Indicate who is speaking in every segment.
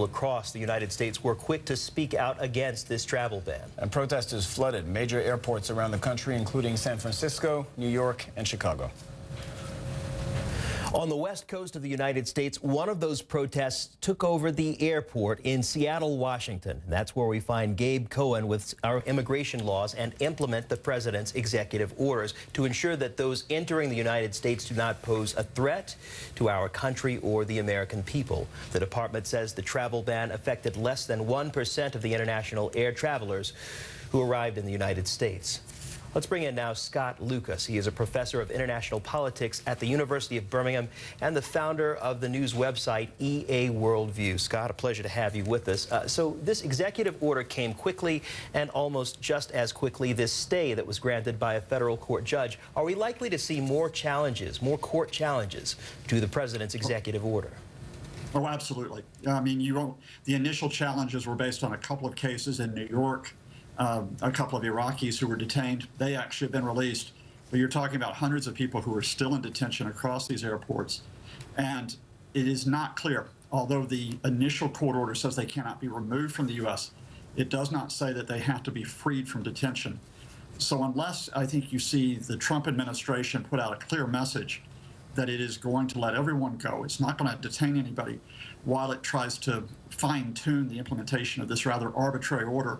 Speaker 1: Across the United States were quick to speak out against this travel ban.
Speaker 2: And protesters flooded major airports around the country, including San Francisco, New York, and Chicago.
Speaker 1: On the west coast of the United States, one of those protests took over the airport in Seattle, Washington. That's where we find Gabe Cohen with our immigration laws and implement the president's executive orders to ensure that those entering the United States do not pose a threat to our country or the American people. The department says the travel ban affected less than 1% of the international air travelers who arrived in the United States. Let's bring in now Scott Lucas. He is a professor of international politics at the University of Birmingham and the founder of the news website EA Worldview. Scott, a pleasure to have you with us. So this executive order came quickly, and almost just as quickly this stay that was granted by a federal court judge. Are we likely to see more challenges, more court challenges to the president's executive order?
Speaker 3: Oh, absolutely. I mean, the initial challenges were based on a couple of cases in New York. A couple of Iraqis who were detained. They actually have been released. But you're talking about hundreds of people who are still in detention across these airports. And it is not clear, although the initial court order says they cannot be removed from the U.S., it does not say that they have to be freed from detention. So unless I think you see the Trump administration put out a clear message that it is going to let everyone go, it's not going to detain anybody while it tries to fine-tune the implementation of this rather arbitrary order,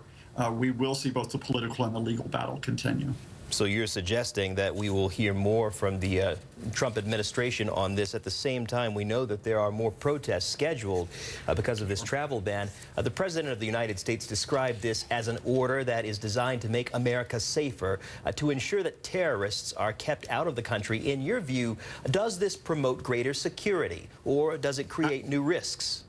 Speaker 3: we will see both the political and the legal battle continue.
Speaker 1: So you're suggesting that we will hear more from the Trump administration on this. At the same time, we know that there are more protests scheduled because of this travel ban. The President of the United States described this as an order that is designed to make America safer, to ensure that terrorists are kept out of the country. In your view, does this promote greater security, or does it create new risks?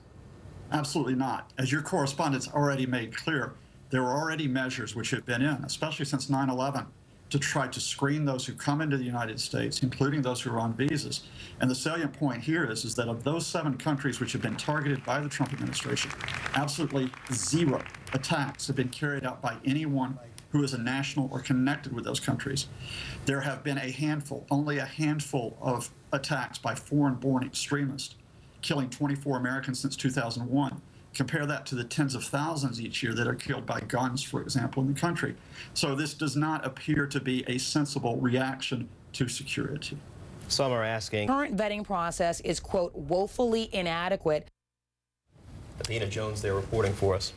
Speaker 3: Absolutely not. As your correspondent's already made clear, there are already measures which have been in, especially since 9/11, to try to screen those who come into the United States, including those who are on visas. And the salient point here is that of those 7 countries which have been targeted by the Trump administration, absolutely 0 attacks have been carried out by anyone who is a national or connected with those countries. There have been a handful, only a handful of attacks by foreign-born extremists, killing 24 Americans since 2001. Compare that to the tens of thousands each year that are killed by guns, for example, in the country. So this does not appear to be a sensible reaction to security.
Speaker 1: Some are asking.
Speaker 4: Current vetting process is, quote, woefully inadequate.
Speaker 1: Athena Jones there reporting for us.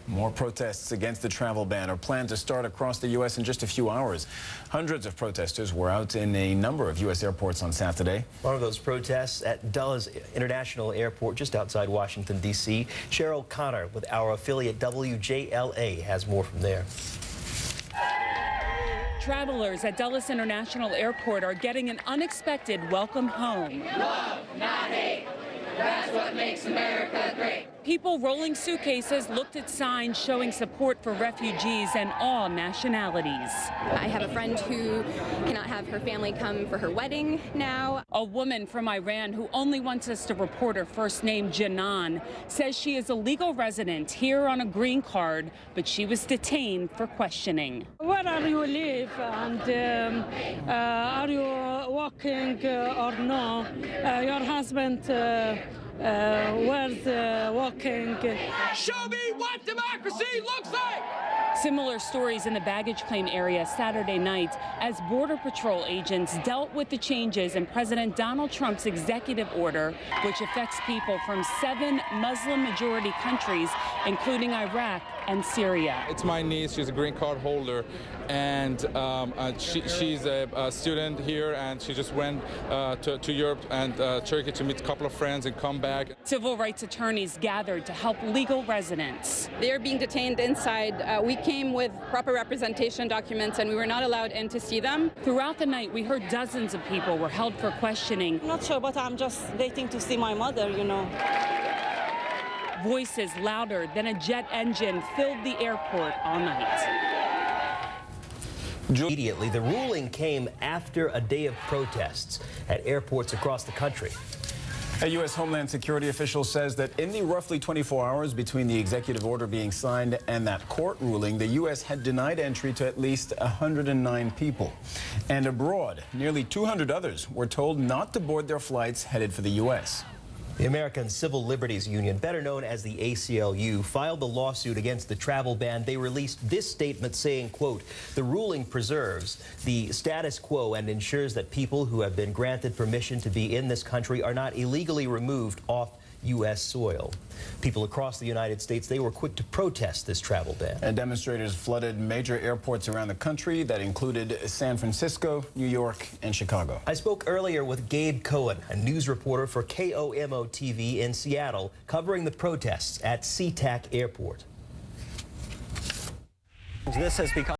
Speaker 2: More protests against the travel ban are planned to start across the U.S. in just a few hours. Hundreds of protesters were out in a number of U.S. airports on Saturday.
Speaker 1: One of those protests at Dulles International Airport just outside Washington, D.C. Cheryl Connor with our affiliate WJLA has more from there.
Speaker 5: Travelers at Dulles International Airport are getting an unexpected welcome home.
Speaker 6: Love, not hate. That's what makes America great.
Speaker 5: People rolling suitcases looked at signs showing support for refugees and all nationalities.
Speaker 7: I have a friend who cannot have her family come for her wedding now.
Speaker 5: A woman from Iran who only wants us to report her first name, Janan, says she is a legal resident here on a green card, but she was detained for questioning.
Speaker 8: Where are you live, and are you working or no? Your husband where's working?
Speaker 6: Show me what democracy looks like!
Speaker 5: Similar stories in the baggage claim area Saturday night as Border Patrol agents dealt with the changes in President Donald Trump's executive order, which affects people from 7 Muslim-majority countries, including Iraq and Syria.
Speaker 9: It's my niece. She's a green card holder, and she's a student here, and she just went to Europe and Turkey to meet a couple of friends and come back.
Speaker 5: Civil rights attorneys gathered to help legal residents.
Speaker 7: They're being detained inside. We came with proper representation documents, and we were not allowed in to see them.
Speaker 5: Throughout the night, we heard dozens of people were held for questioning.
Speaker 8: I'm not sure, but I'm just waiting to see my mother, you know.
Speaker 5: Voices louder than a jet engine filled the airport all night.
Speaker 1: Immediately, the ruling came after a day of protests at airports across the country.
Speaker 2: A U.S. Homeland Security official says that in the roughly 24 hours between the executive order being signed and that court ruling, the U.S. had denied entry to at least 109 people. And abroad, nearly 200 others were told not to board their flights headed for the U.S.
Speaker 1: The American Civil Liberties Union, better known as the ACLU, filed the lawsuit against the travel ban. They released this statement saying, quote, "The ruling preserves the status quo and ensures that people who have been granted permission to be in this country are not illegally removed off U.S. soil." People across the United States, they were quick to protest this travel ban.
Speaker 2: And demonstrators flooded major airports around the country that included San Francisco, New York, and Chicago.
Speaker 1: I spoke earlier with Gabe Cohen, a news reporter for KOMO-TV in Seattle, covering the protests at SeaTac Airport.
Speaker 10: This has become